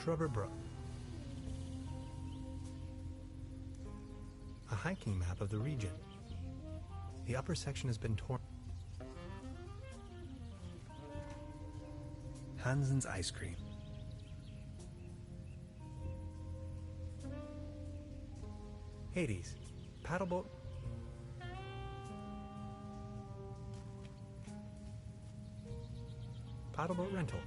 Truber Brook. A hiking map of the region. The upper section has been torn. Hansen's ice cream. Hades. Paddleboat. Paddleboat rental.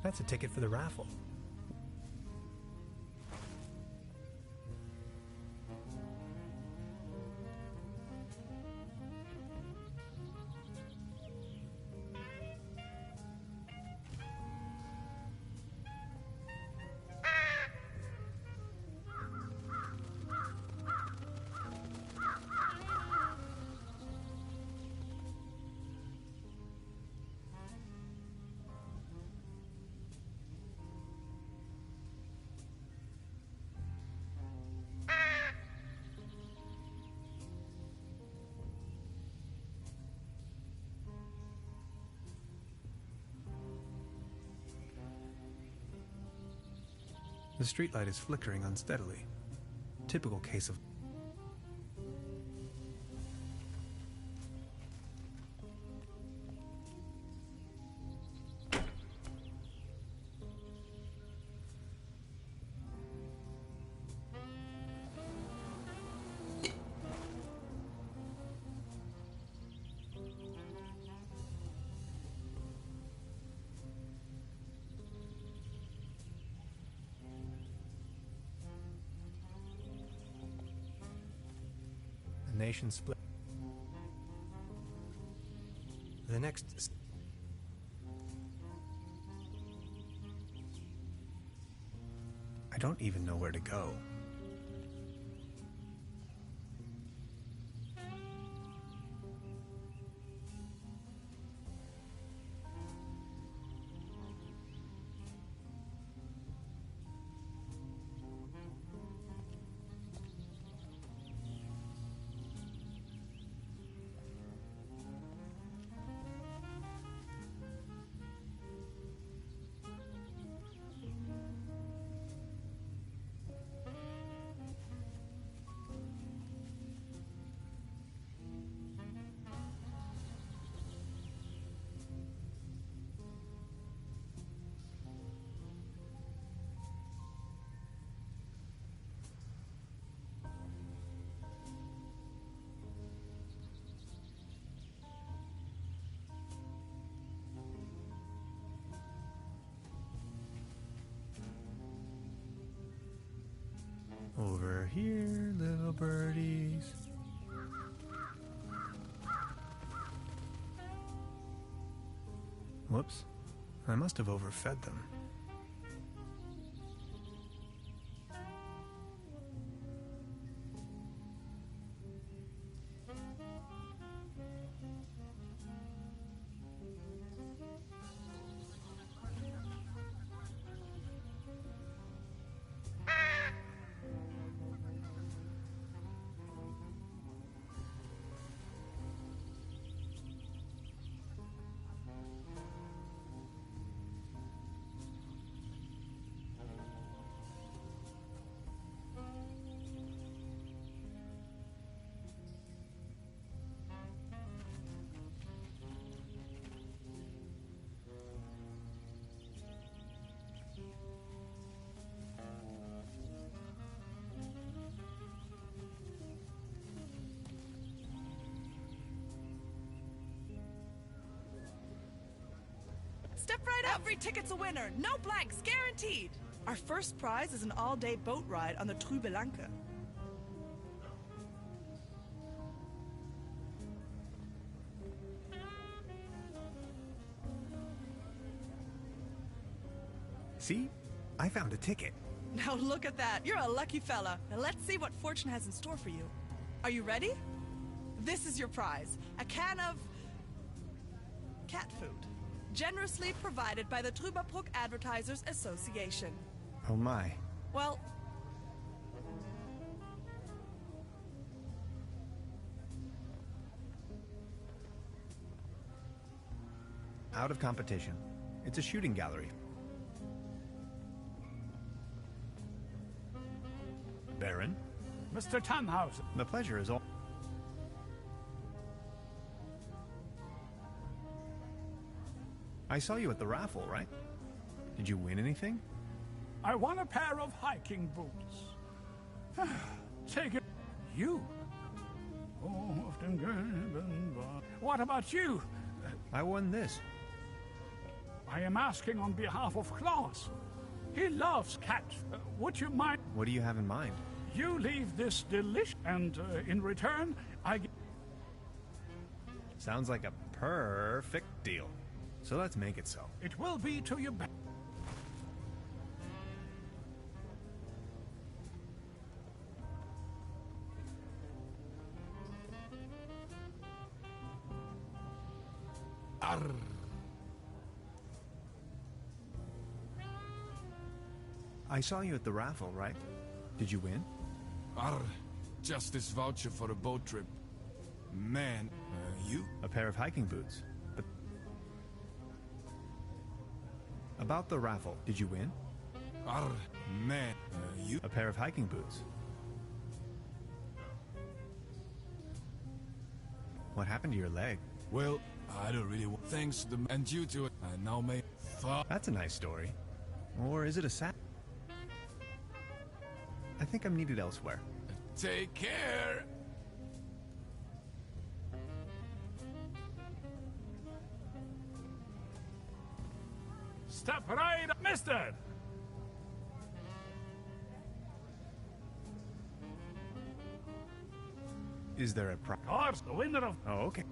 That's a ticket for the raffle. The streetlight is flickering unsteadily. Typical case of... nation split. The next... I don't even know where to go. Over here, little birdies. Whoops. I must have overfed them. Step right up! Every ticket's a winner! No blanks, guaranteed! Our first prize is an all-day boat ride on the Truber. See? I found a ticket. Now look at that! You're a lucky fella! Now let's see what fortune has in store for you. Are you ready? This is your prize. A can of... cat food. Generously provided by the Brook Advertisers Association. Oh my. Well... Out of competition. It's a shooting gallery. Baron? Mr. Tannhausen. The pleasure is all. I saw you at the raffle, right? Did you win anything? I won a pair of hiking boots. Take it. You? Oh, often given by... What about you? I won this. I am asking on behalf of Klaus. He loves cats. Would you mind? What do you have in mind? You leave this delicious, and in return, I... Sounds like a perfect deal. So let's make it so. It will be to your back. Arr. I saw you at the raffle, right? Did you win? Arr. Just this voucher for a boat trip. Man, you? A pair of hiking boots. But about the raffle, did you win? Arr. Man, you? A pair of hiking boots. What happened to your leg? Well, I don't really want... Thanks to the... And due to it, I now may... That's a nice story. Or is it a sad... I think I'm needed elsewhere. Take care! Step right up, mister! Is there a prize? Of course, the winner of... Oh, okay.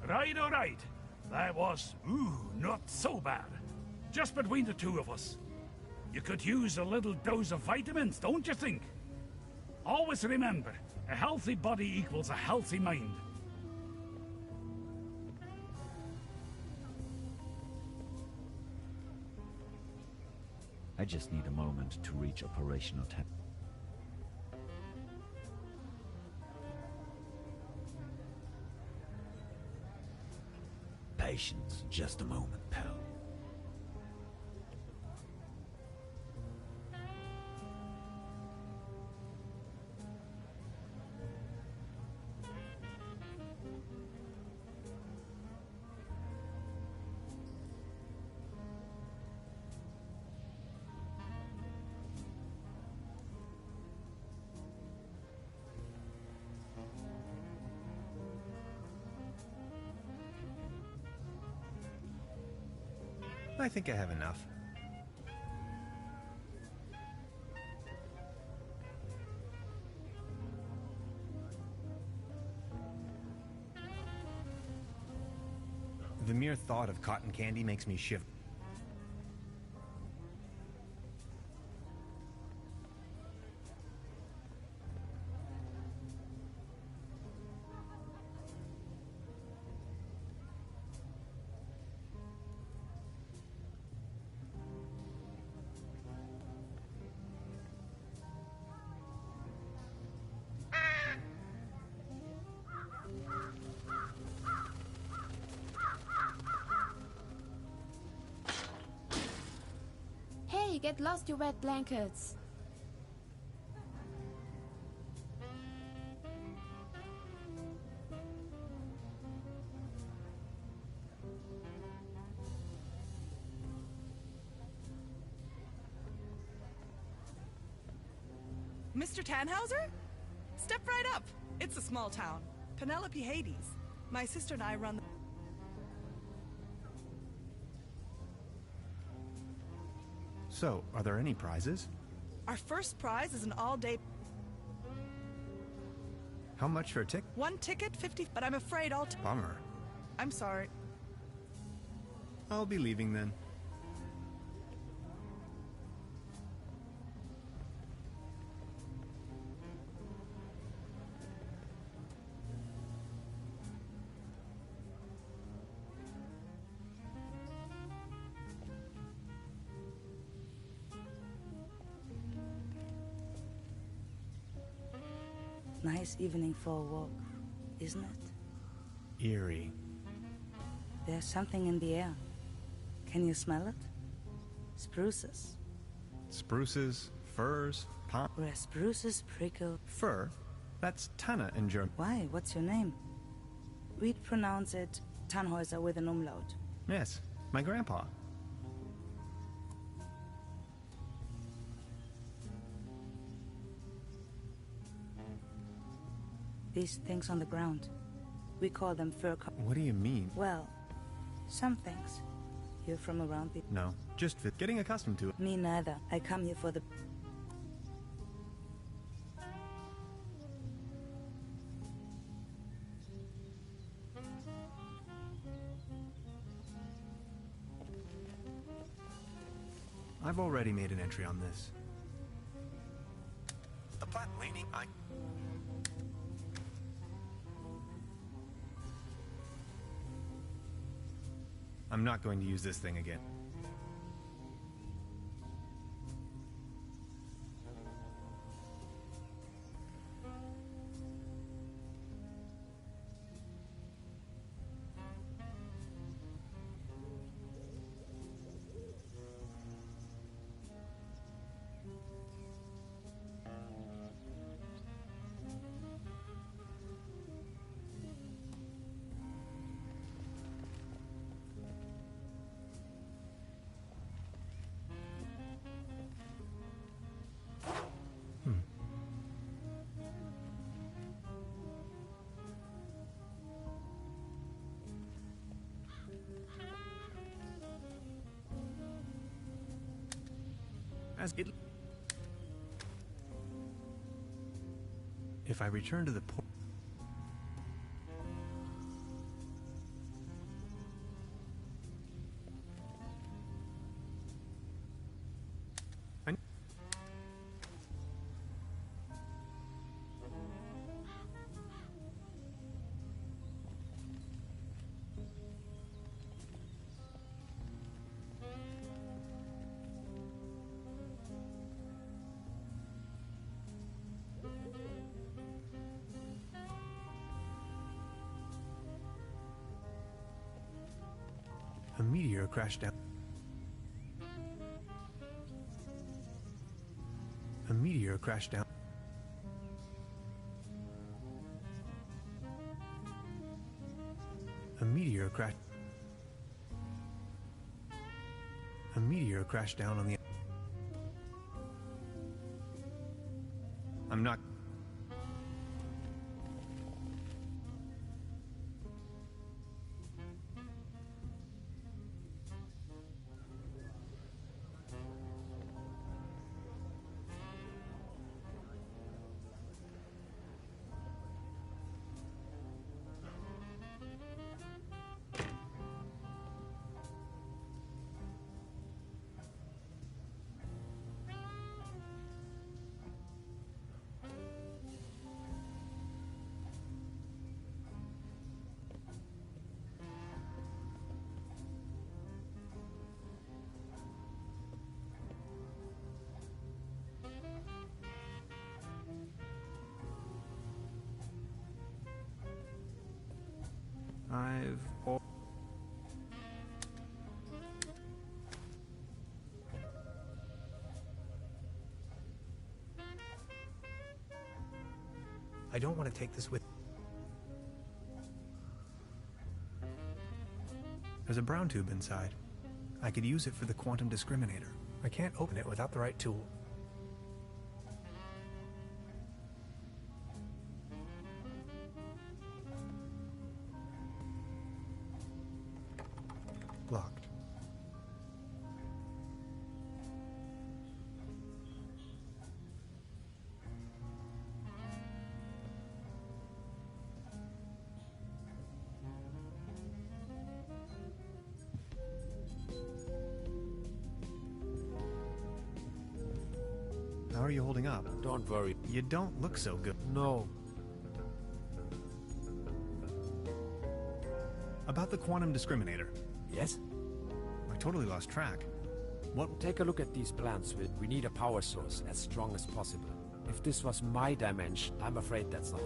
Right, all right. That was, not so bad. Just between the two of us. You could use a little dose of vitamins, don't you think? Always remember, a healthy body equals a healthy mind. I just need a moment to reach operational temp. Patience, just a moment, pal. I think I have enough. The mere thought of cotton candy makes me shiver. Hey, get lost, you wet blankets. Mr. Tannhauser? Step right up. It's a small town. Penelope Hades. My sister and I run the... So, are there any prizes? Our first prize is an all-day... How much for a ticket? One ticket, 50... But I'm afraid I'll... Bummer. I'm sorry. I'll be leaving then. nice evening for a walk, isn't it? Eerie. There's something in the air. Can you smell it? Spruces. Spruces, firs, palm. Where spruces prickle. Fir? That's Tanne in German. Why? What's your name? We'd pronounce it Tannhäuser with an umlaut. Yes, my grandpa. These things on the ground. We call them fir What do you mean? Well, some things. You're from around the... No, just getting accustomed to it. Me neither. I come here for the... I've already made an entry on this. The plant leaning, I'm not going to use this thing again. If I return to the port... A meteor crashed down. A meteor crashed down. A meteor crashed. A meteor crashed down on the... I'm not... I don't want to take this with... There's a brown tube inside. I could use it for the quantum discriminator. I can't open it without the right tool. Locked. How are you holding up? Don't worry. You don't look so good. No. About the quantum discriminator. Yes? I totally lost track. What? Take a look at these plans. We need a power source as strong as possible. If this was my dimension, I'm afraid that's not.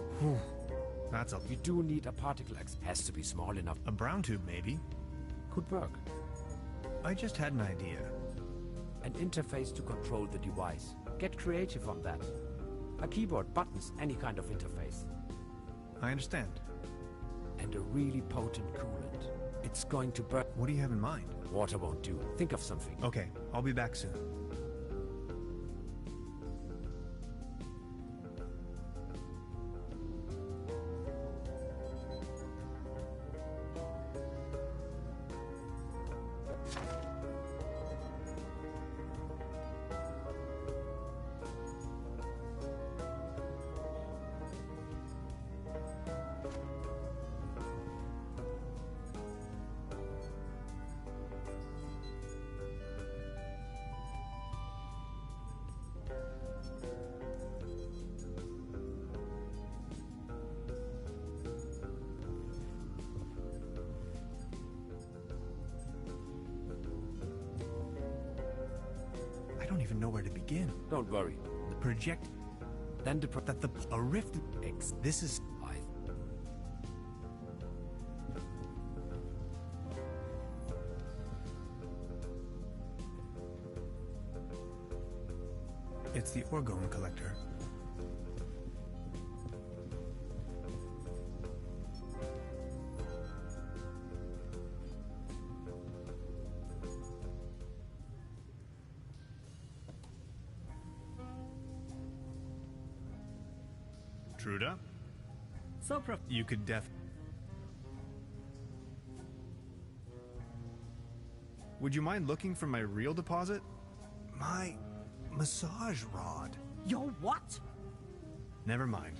That's a... You do need a particle X. Has to be small enough. A brown tube, maybe? Could work. I just had an idea. An interface to control the device. Get creative on that. A keyboard, buttons, any kind of interface. I understand. And a really potent coolant. It's going to burn. What do you have in mind? Water won't do. Think of something. Okay, I'll be back soon. I don't even know where to begin. Don't worry. The project... Then a rift... X. This is... It's the orgone collector. Truda? So you could Would you mind looking for my real deposit? My massage rod. Your what? Never mind.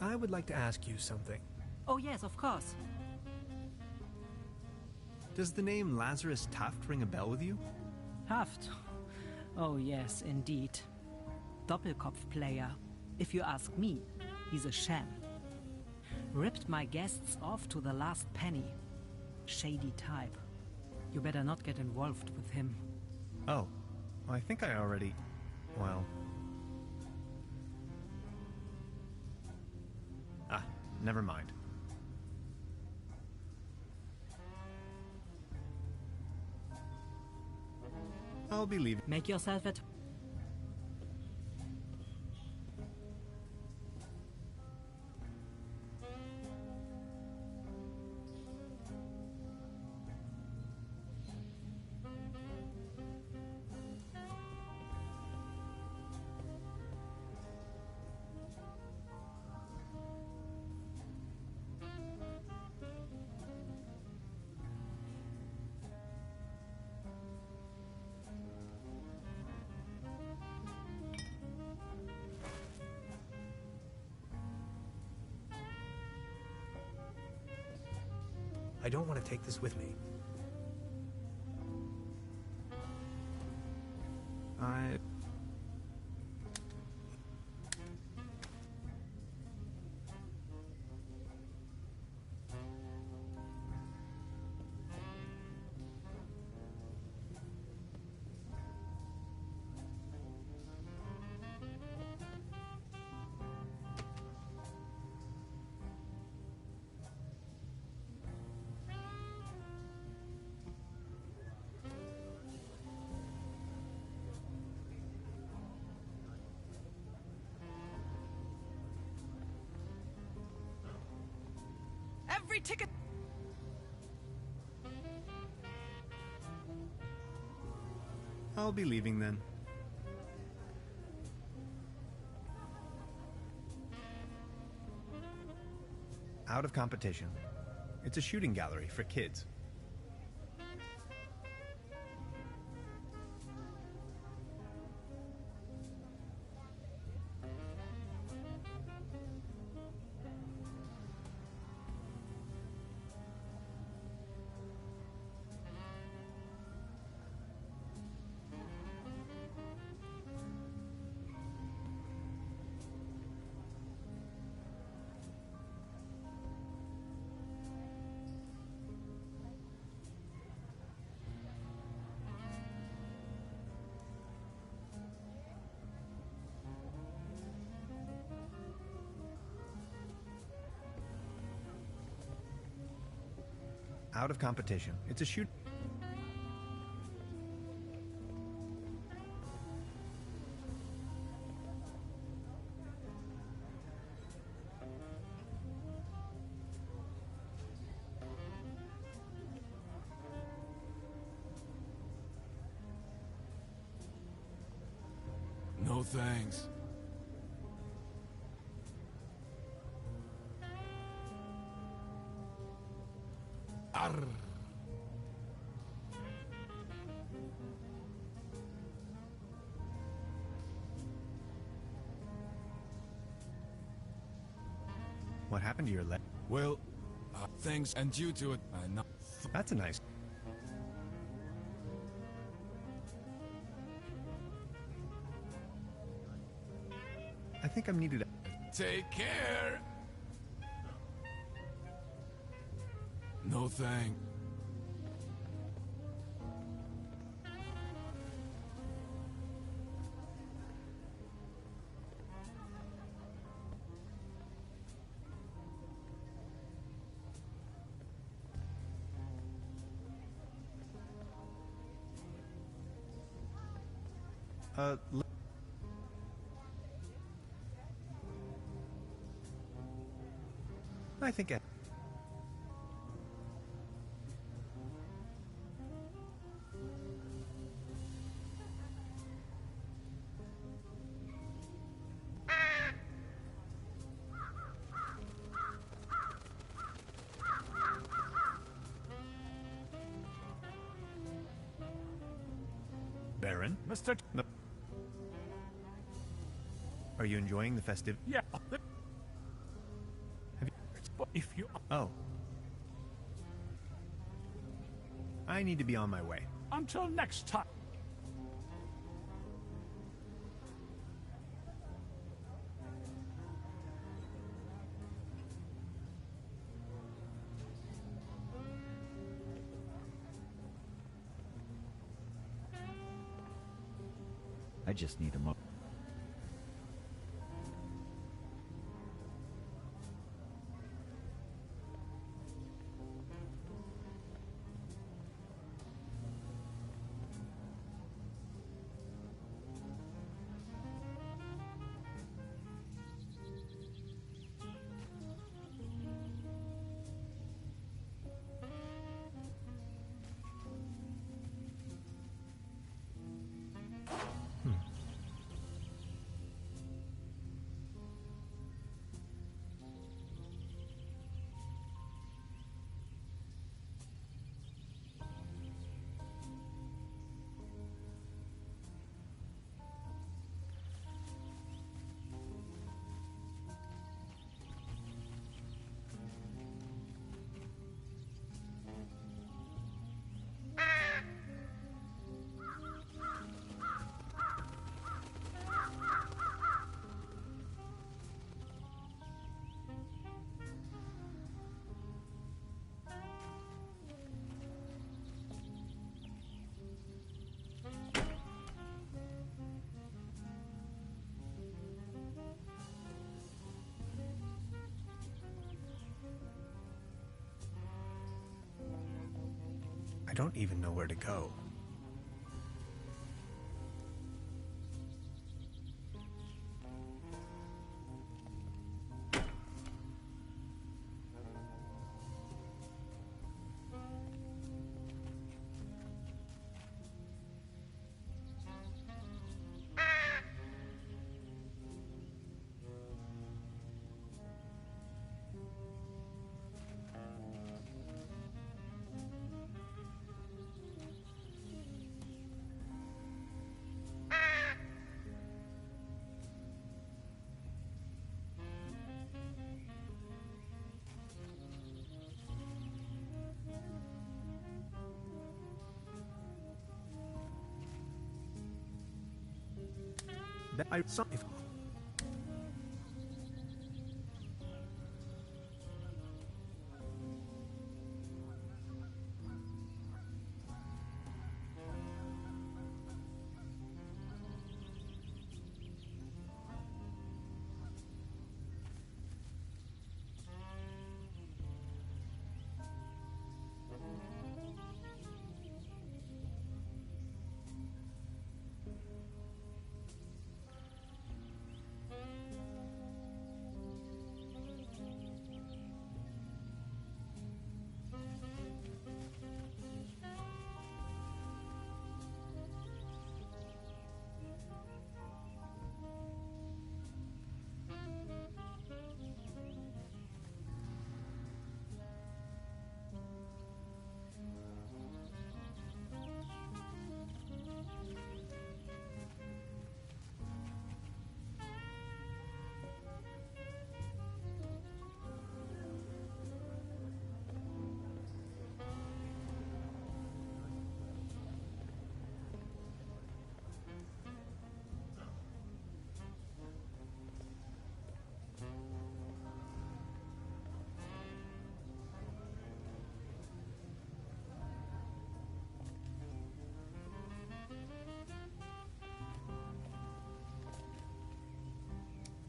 I would like to ask you something. Oh yes, of course. Does the name Lazarus Taft ring a bell with you? Haft. Oh yes, indeed. Doppelkopf player. If you ask me, he's a sham. Ripped my guests off to the last penny. Shady type. You better not get involved with him. Oh, I think I already... well... never mind. I'll be leaving. Make yourself at... I don't want to take this with me. Every ticket... I'll be leaving then. Out of competition. It's a shooting gallery for kids. Out of competition. It's a shoot. No thanks. Arr. What happened to your leg? Well, thanks, and due to it, not. That's a nice... I think I'm needed... Take care! No thanks. I think I... Baron? Mr. No. Are you enjoying the festive? Yeah. Have you... But if you... Oh. I need to be on my way. Until next time. I just need a moment. I don't even know where to go. That I saw if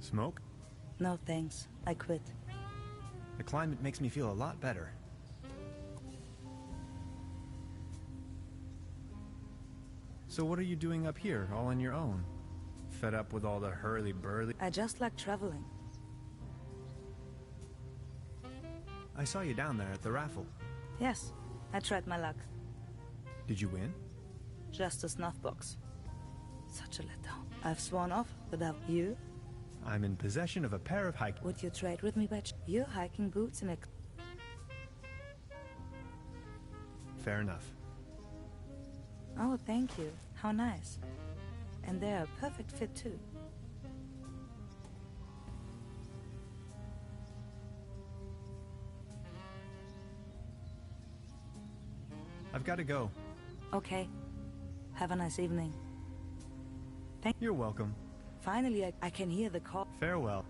Smoke? No thanks. I quit. The climate makes me feel a lot better. So what are you doing up here, all on your own? Fed up with all the hurly-burly? I just like traveling. I saw you down there at the raffle. Yes, I tried my luck. Did you win? Just a snuff box. Such a letdown. I've sworn off without you. I'm in possession of a pair of hiking... Would you trade with me, Batch? Your hiking boots in a... Fair enough. Oh, thank you. How nice. And they're a perfect fit, too. I've got to go. Okay. Have a nice evening. You're welcome. Finally, I can hear the call. Farewell.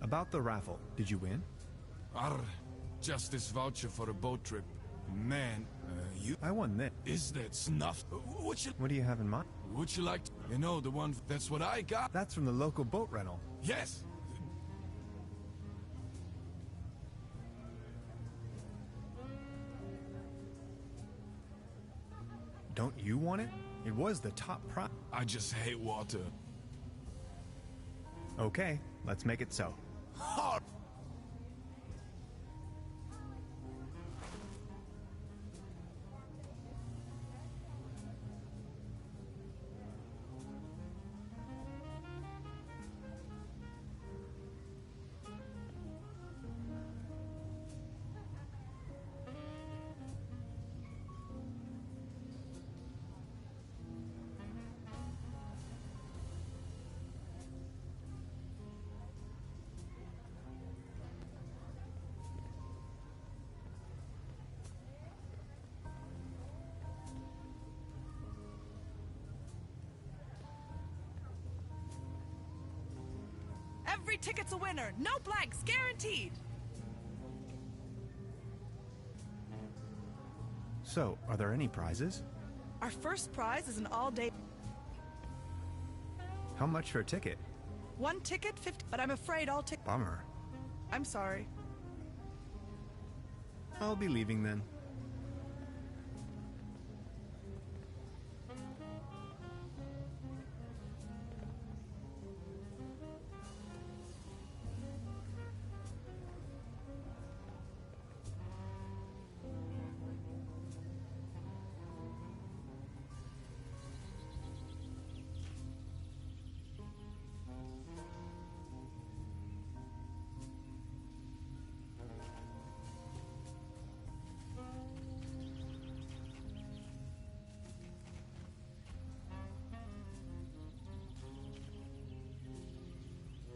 About the raffle, did you win? Arr, just this voucher for a boat trip. Man, you... I won this. Is that snuff? What do you have in mind? Would you like to... You know, the one... That's what I got. That's from the local boat rental. Yes. Don't you want it? It was the top prize. I just hate water. Okay, let's make it so. Hard. Every ticket's a winner. No blanks, guaranteed. So, are there any prizes? Our first prize is an all-day... How much for a ticket? One ticket, 50, but I'm afraid all tickets... Bummer. I'm sorry. I'll be leaving then.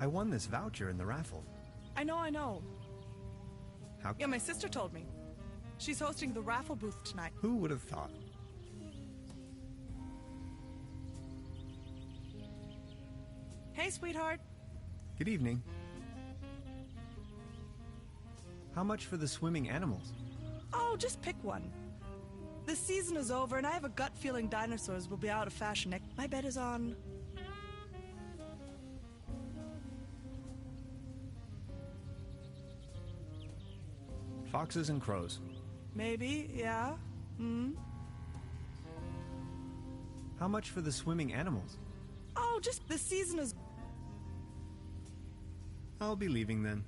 I won this voucher in the raffle. I know. How? Yeah, my sister told me. She's hosting the raffle booth tonight. Who would have thought? Hey, sweetheart. Good evening. How much for the swimming animals? Oh, just pick one. The season is over, and I have a gut feeling dinosaurs will be out of fashion next. My bet is on... Foxes and crows. Maybe, yeah. How much for the swimming animals? Oh, just the season is... I'll be leaving then.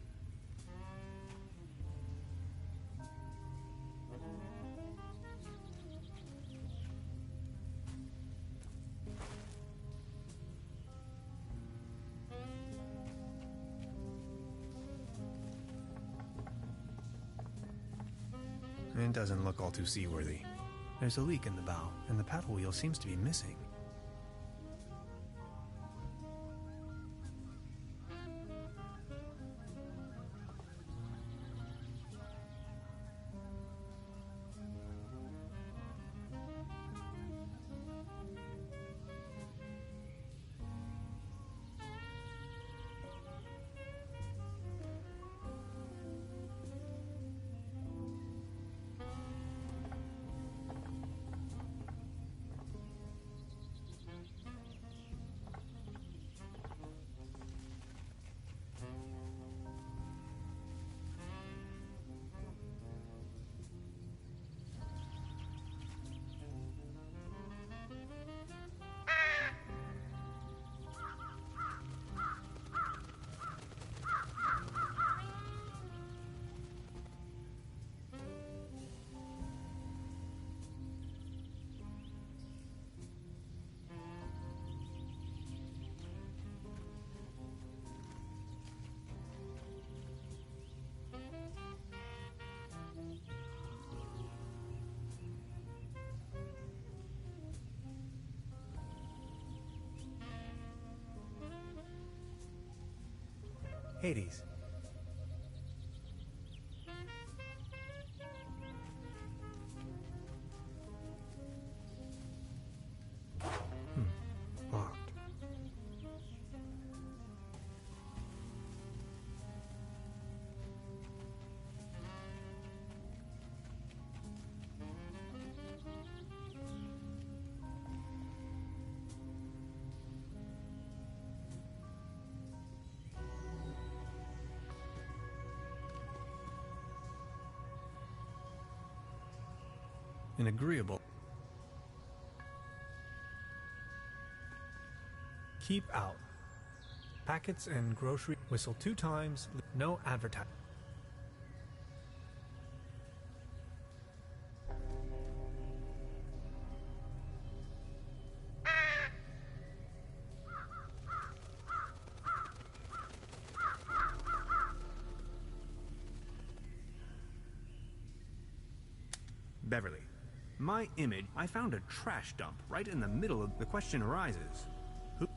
It doesn't look all too seaworthy. There's a leak in the bow, and the paddle wheel seems to be missing. Hades. Locked. An agreeable. Keep out. Packets and grocery. Whistle 2 times. No advertising. Beverly. My image, I found a trash dump right in the middle of the question arises. Who?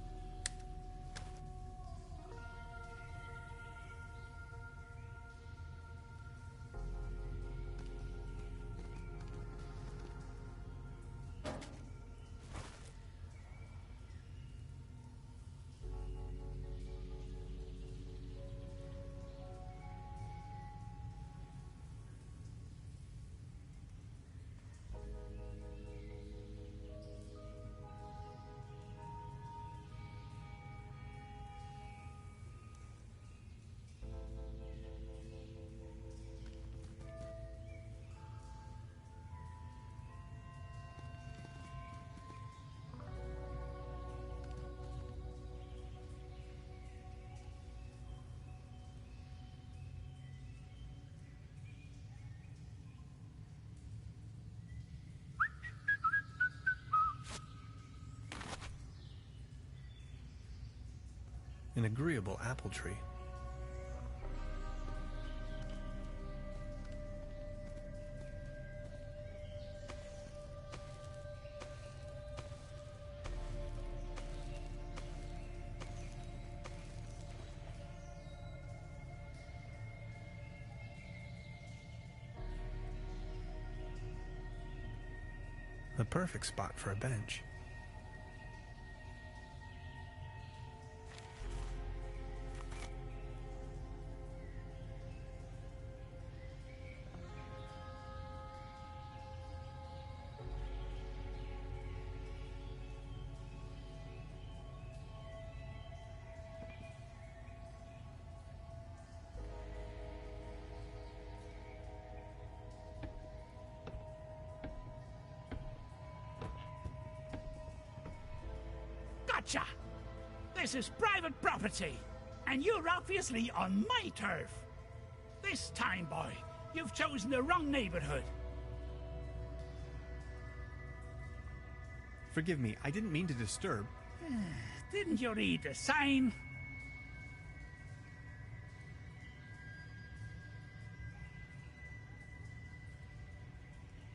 An agreeable apple tree. The perfect spot for a bench. Gotcha! This is private property, and you're obviously on my turf. This time, boy, you've chosen the wrong neighborhood. Forgive me, I didn't mean to disturb. Didn't you read the sign?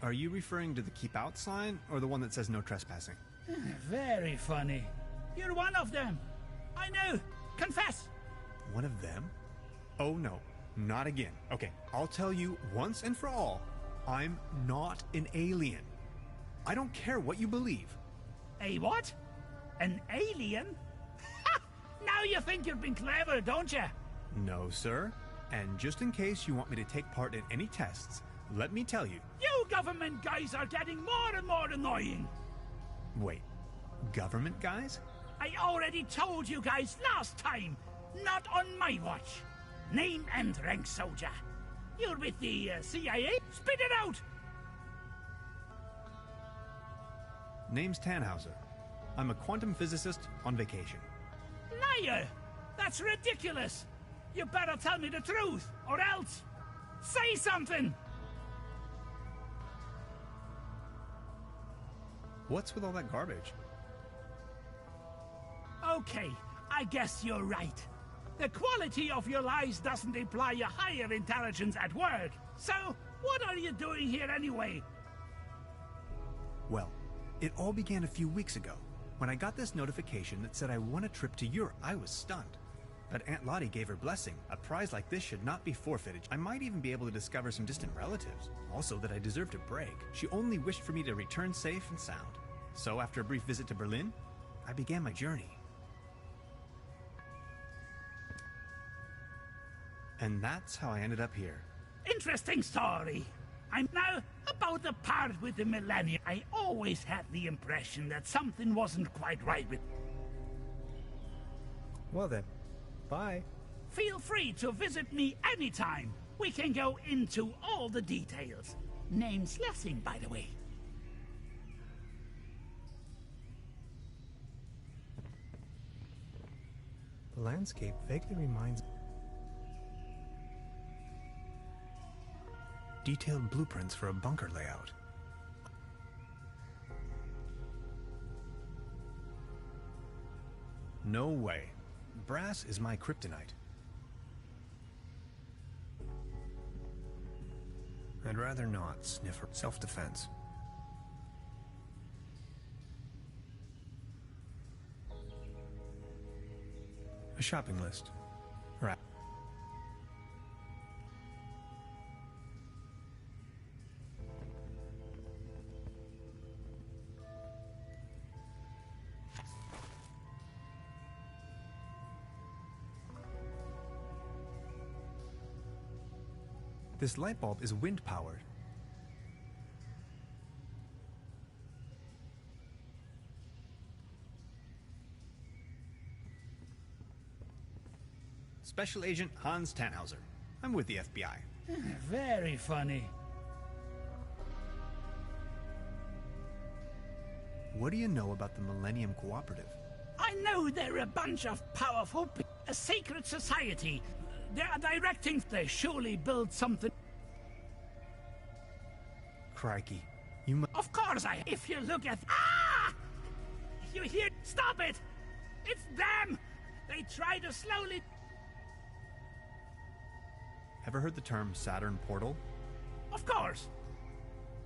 Are you referring to the keep out sign, or the one that says no trespassing? Very funny. You're one of them. I know. Confess. One of them? Oh no, not again. Okay, I'll tell you once and for all, I'm not an alien. I don't care what you believe. A what? An alien? Ha! Now you think you've been clever, don't you? No, sir. And just in case you want me to take part in any tests, let me tell you. You government guys are getting more and more annoying. Wait, government guys? I already told you guys last time. Not on my watch. Name and rank, soldier. You're with the CIA? Spit it out! Name's Tannhauser. I'm a quantum physicist on vacation. Liar! That's ridiculous! You better tell me the truth, or else... Say something! What's with all that garbage? Okay, I guess you're right. The quality of your lies doesn't imply a higher intelligence at work. So, what are you doing here anyway? Well, it all began a few weeks ago, when I got this notification that said I won a trip to Europe. I was stunned. But Aunt Lottie gave her blessing. A prize like this should not be forfeited. I might even be able to discover some distant relatives. Also that I deserved a break. She only wished for me to return safe and sound. So after a brief visit to Berlin, I began my journey. And that's how I ended up here. Interesting story. I'm now about the part with the millennium. I always had the impression that something wasn't quite right with... Well then, bye. Feel free to visit me anytime. We can go into all the details. Name's Lessing, by the way. The landscape vaguely reminds... Detailed blueprints for a bunker layout. No way. Brass is my kryptonite. I'd rather not, Sniffer. Self-defense. A shopping list. Right. This light bulb is wind-powered. Special Agent Hans Tannhauser. I'm with the FBI. Very funny. What do you know about the Millennium Cooperative? I know they're a bunch of powerful people. A secret society. They're directing. They surely build something. Crikey. You must... Of course I... If you look at... Ah! You hear... Stop it! It's them! They try to slowly... Ever heard the term Saturn Portal? Of course.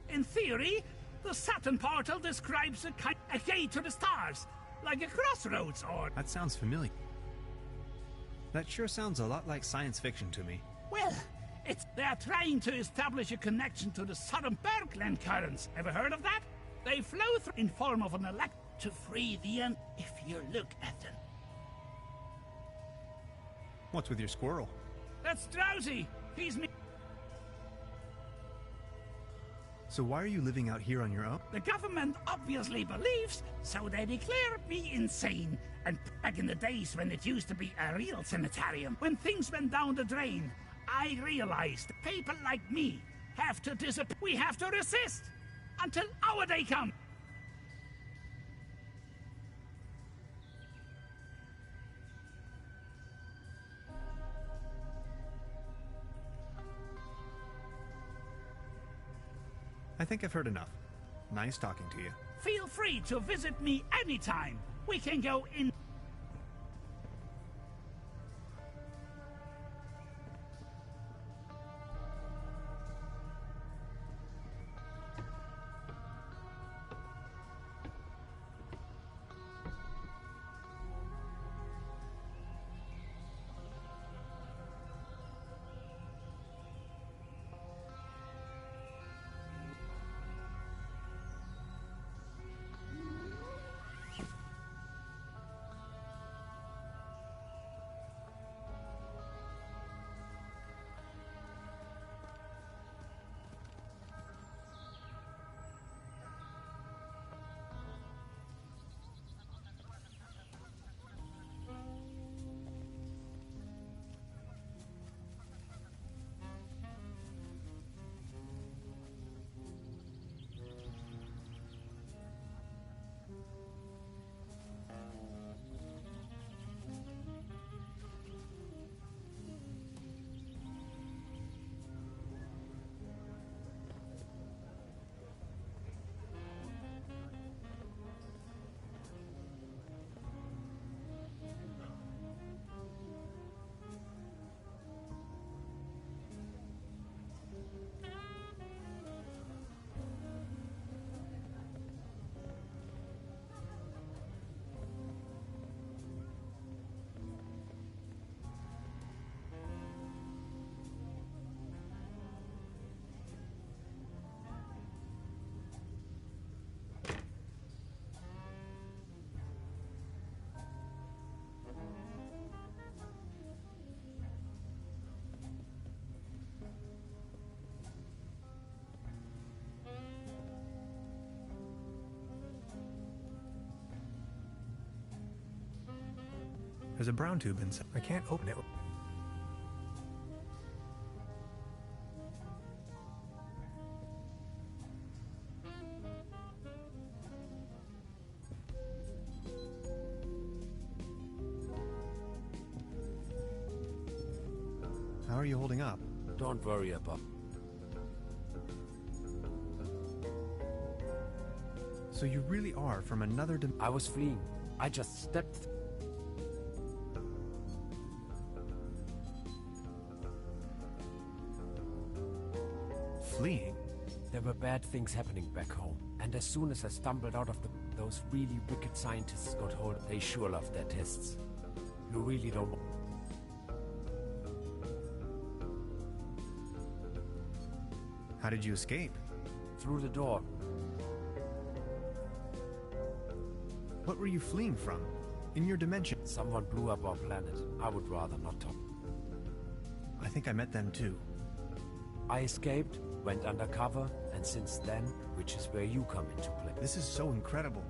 In theory, the Saturn portal describes a gate to the stars, like a crossroads or... That sounds familiar. That sure sounds a lot like science fiction to me. Well, they're trying to establish a connection to the southern Berkland currents. Ever heard of that? They flow through in form of an elect to free the end if you look at them. What's with your squirrel? That's Drowsy. He's me. So why are you living out here on your own? The government obviously believes, so they declare me insane. And back in the days when it used to be a real sanitarium, when things went down the drain, I realized people like me have to disappear. We have to resist until our day comes. I think I've heard enough. Nice talking to you. Feel free to visit me anytime. We can go in. There's a brown tube inside. I can't open it. How are you holding up? Don't worry about. So you really are from another I was fleeing. I just stepped. Fleeing? There were bad things happening back home. And as soon as I stumbled out of those really wicked scientists got hold, they sure love their tests. You really don't. How did you escape? Through the door. What were you fleeing from? In your dimension? Someone blew up our planet. I would rather not talk. I think I met them too. I escaped, went undercover, and since then, which is where you come into play. This is so incredible.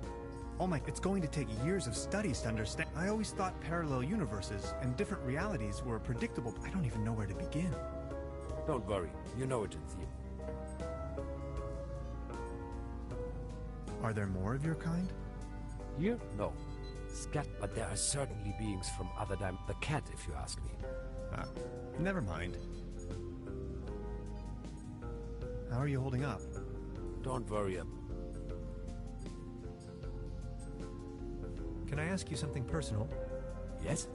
Oh my, it's going to take years of studies to understand. I always thought parallel universes and different realities were predictable. I don't even know where to begin. Don't worry, you know it in theory. Are there more of your kind? Here? No. Scat, but there are certainly beings from other the cat, if you ask me. Never mind. How are you holding up? Don't worry. Can I ask you something personal? Yes?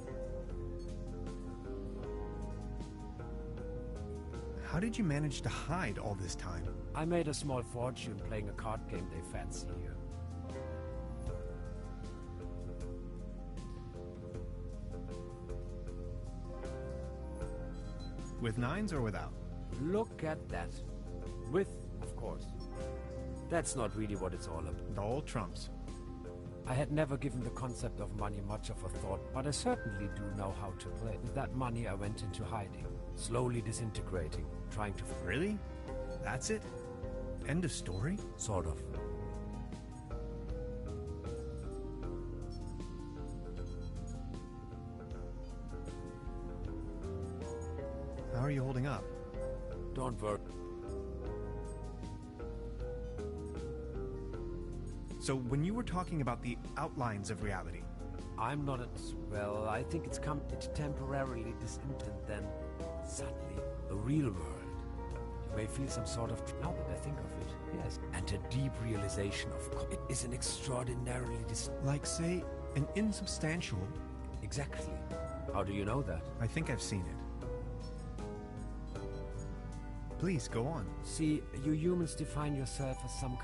How did you manage to hide all this time? I made a small fortune playing a card game they fancy here. With nines or without? Look at that. With, of course. That's not really what it's all about. The old trumps. I had never given the concept of money much of a thought, but I certainly do know how to play. With that money, I went into hiding, slowly disintegrating, trying to... Really? That's it? End of story? Sort of. How are you holding up? Don't worry. So when you were talking about the outlines of reality, I'm not well, I think it's come temporarily distant, then suddenly the real world. You may feel some sort of, now that I think of it, yes, and a deep realization of it is an extraordinarily like say, an insubstantial... Exactly. How do you know that? I think I've seen it. Please, go on. See, you humans define yourself as some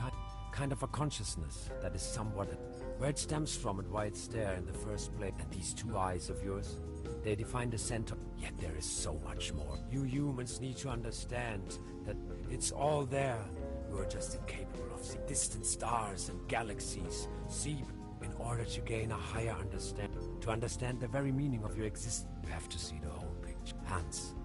kind of a consciousness that is somewhat... Where it stems from and why it's there in the first place. And these two eyes of yours, they define the center. Yet there is so much more. You humans need to understand that it's all there. You are just incapable of seeing distant stars and galaxies. See, in order to gain a higher understanding, to understand the very meaning of your existence, you have to see the whole picture. Hans.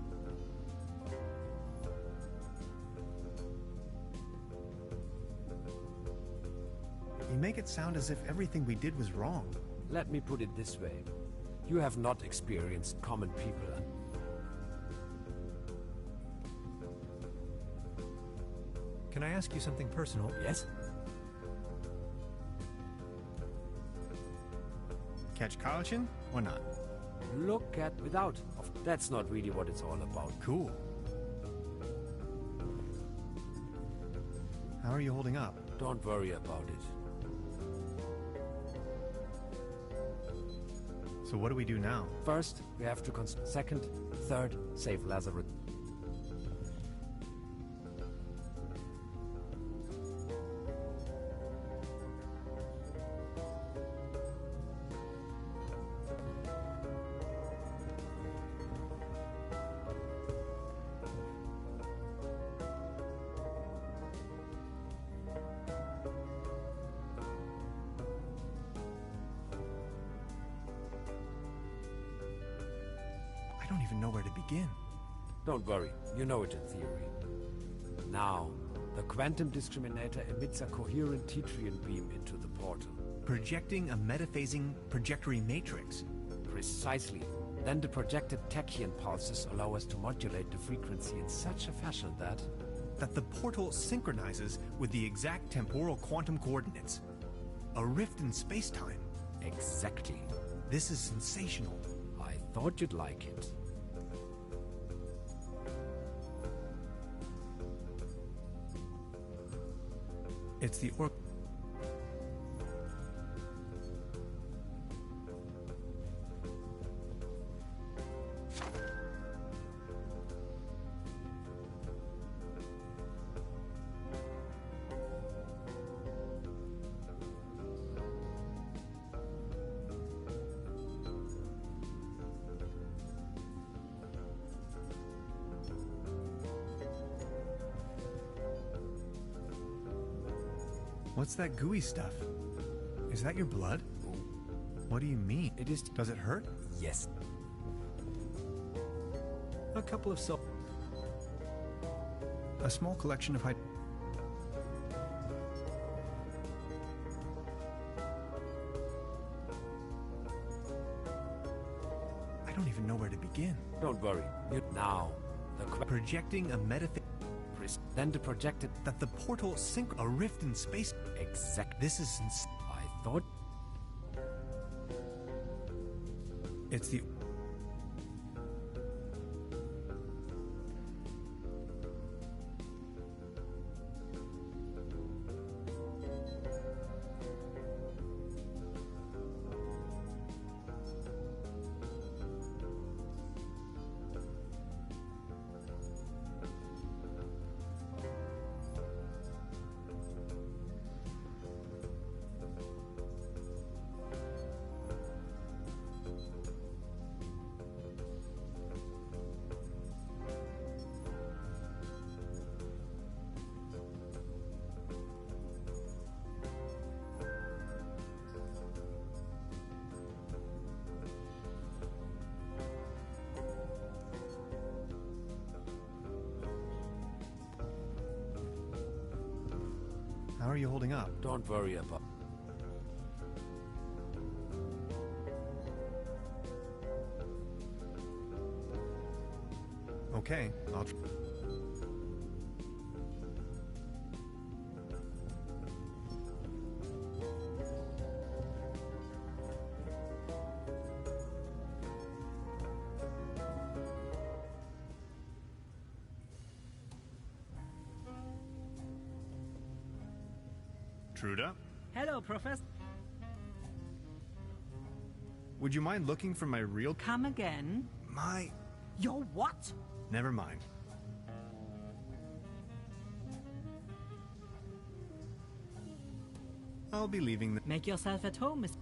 You make it sound as if everything we did was wrong. Let me put it this way. You have not experienced common people and... Can I ask you something personal? Yes? Catch Carlton or not? Look at without. That's not really what it's all about. Cool. How are you holding up? Don't worry about it. So what do we do now? First, we have to second, third, save Lazarus. I don't even know where to begin. Don't worry, you know it in theory. Now, the quantum discriminator emits a coherent Tetrian beam into the portal. Projecting a metaphasing trajectory matrix. Precisely. Then the projected tachyon pulses allow us to modulate the frequency in such a fashion that the portal synchronizes with the exact temporal quantum coordinates. A rift in space-time. Exactly. This is sensational. I thought you'd like it. It's the What's that gooey stuff? Is that your blood? What do you mean? It is... Does it hurt? Yes. A couple of A small collection of I don't even know where to begin. Don't worry. Now, projecting a metaphor. Then the projected the portal a rift in space. Exact. This is I thought it's the How are you holding up? Don't worry about... Okay, I'll... Truda? Hello, Professor. Would you mind looking for my real... Come again? My... Your what? Never mind. I'll be leaving the... Make yourself at home, Miss...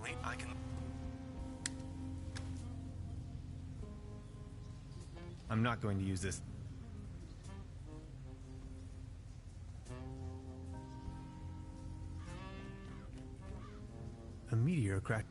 Wait, I can... I'm not going to use this. A meteor cracked.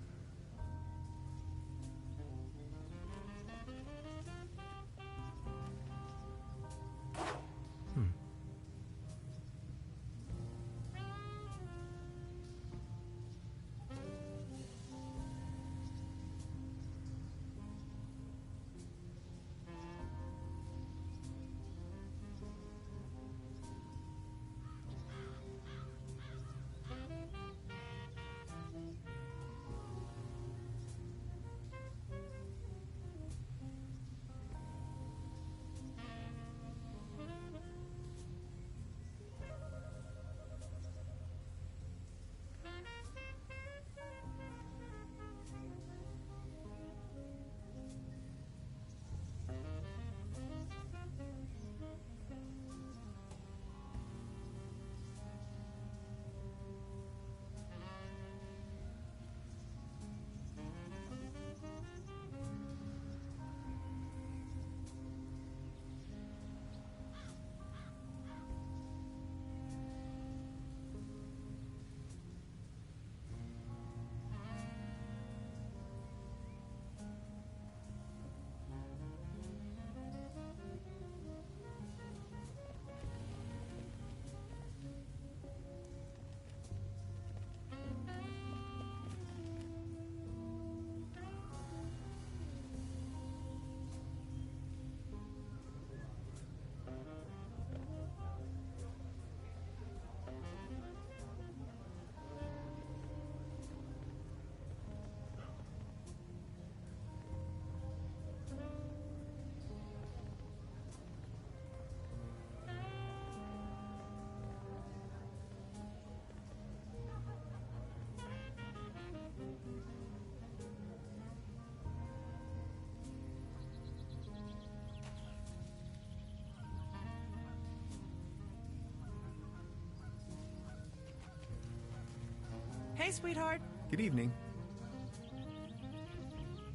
Hey, sweetheart. Good evening.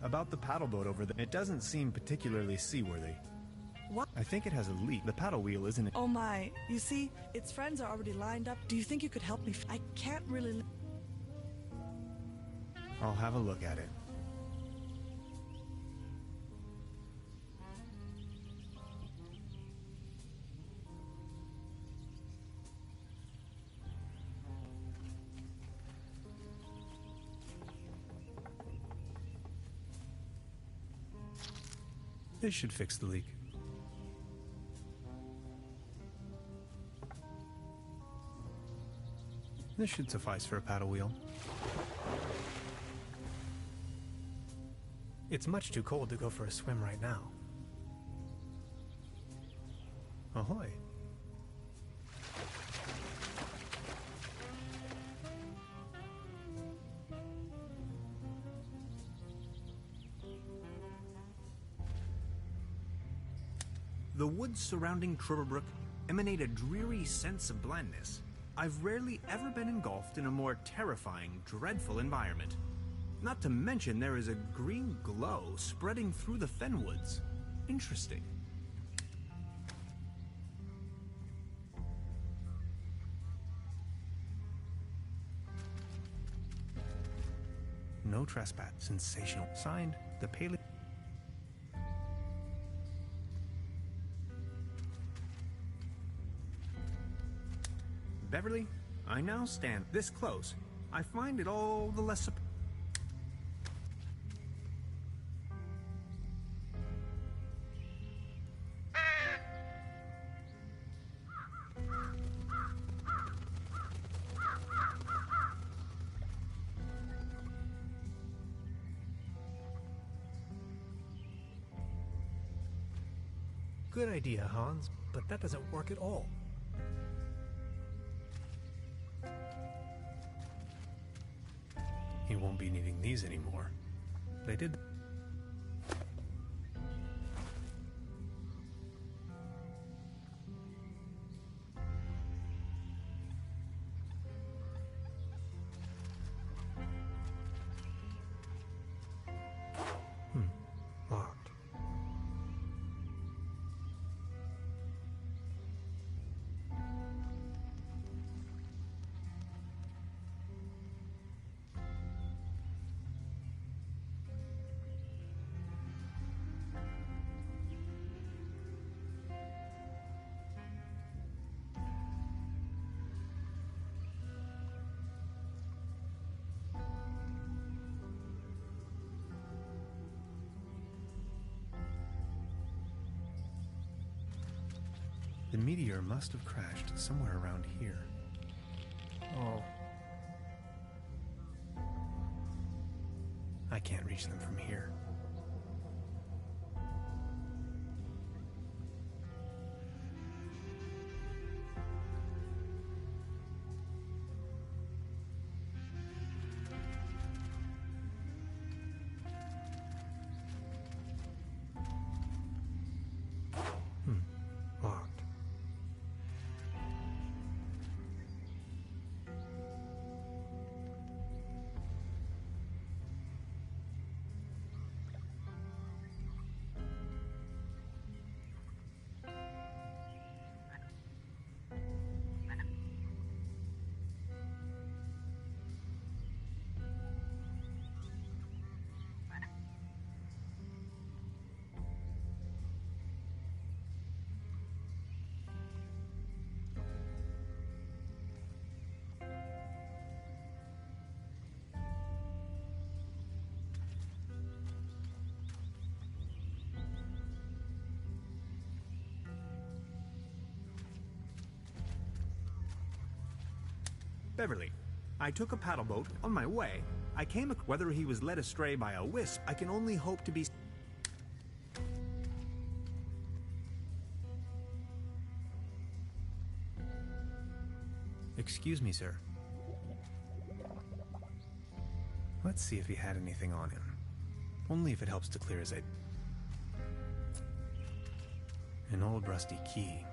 About the paddle boat over there, it doesn't seem particularly seaworthy. What? I think it has a leak. The paddle wheel isn't it? Oh my. You see, its friends are already lined up. Do you think you could help me? I can't really... I'll have a look at it. This should fix the leak. This should suffice for a paddle wheel. It's much too cold to go for a swim right now. Ahoy. The woods surrounding Truber emanate a dreary sense of blandness. I've rarely ever been engulfed in a more terrifying, dreadful environment. Not to mention there is a green glow spreading through the fenwoods. Interesting. No trespass. Sensational. Signed, the Paley. Beverly, I now stand this close. I find it all the less. Good idea, Hans, but that doesn't work at all. He won't be needing these anymore. They did. Locked. The meteor must have crashed somewhere around here. Oh. I can't reach them from here. Locked. Beverly, I took a paddle boat on my way. I came whether he was led astray by a wisp, I can only hope to be. Excuse me, sir. Let's see if he had anything on him. Only if it helps to clear his head. An old rusty key.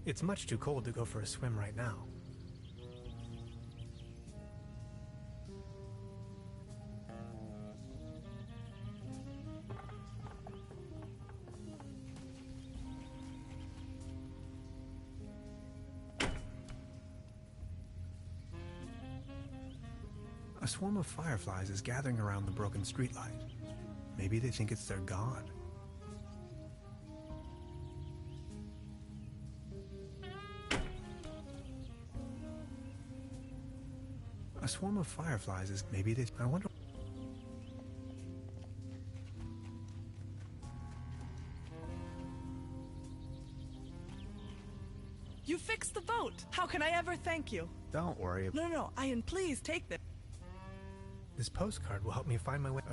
It's much too cold to go for a swim right now. A swarm of fireflies is gathering around the broken streetlight. Maybe they think it's their god. A swarm of fireflies is... maybe they... I wonder... You fixed the boat! How can I ever thank you? Don't worry. No, Ian, please take this. This postcard will help me find my way.